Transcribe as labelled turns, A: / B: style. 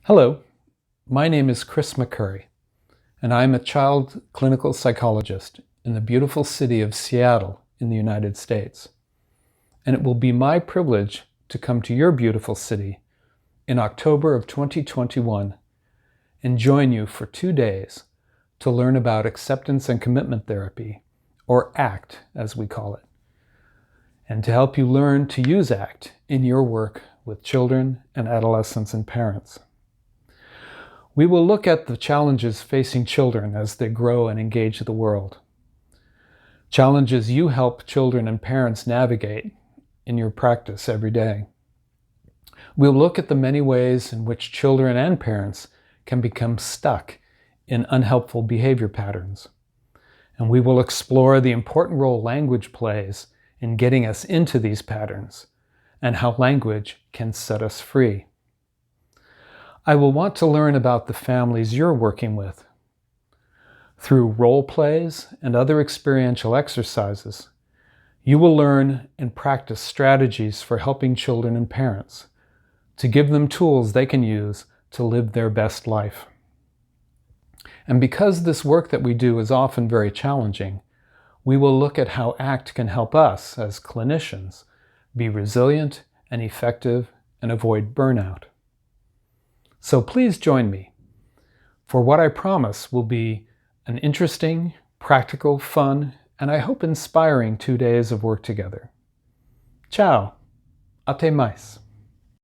A: Hello, my name is Chris McCurry, and I'm a child clinical psychologist in the beautiful city of Seattle in the United States. And it will be my privilege to come to your beautiful city in October of 2021 and join you for 2 days to learn about acceptance and commitment therapy, or ACT as we call it, and to help you learn to use ACT in your work with children and adolescents and parents. We will look at the challenges facing children as they grow and engage the world. Challenges you help children and parents navigate in your practice every day. We'll look at the many ways in which children and parents can become stuck in unhelpful behavior patterns. And we will explore the important role language plays in getting us into these patterns and how language can set us free. I will want to learn about the families you're working with. Through role plays and other experiential exercises, you will learn and practice strategies for helping children and parents, to give them tools they can use to live their best life. And because this work that we do is often very challenging, we will look at how ACT can help us as clinicians be resilient and effective and avoid burnout. So please join me for what I promise will be an interesting, practical, fun, and I hope inspiring 2 days of work together. Ciao, até mais.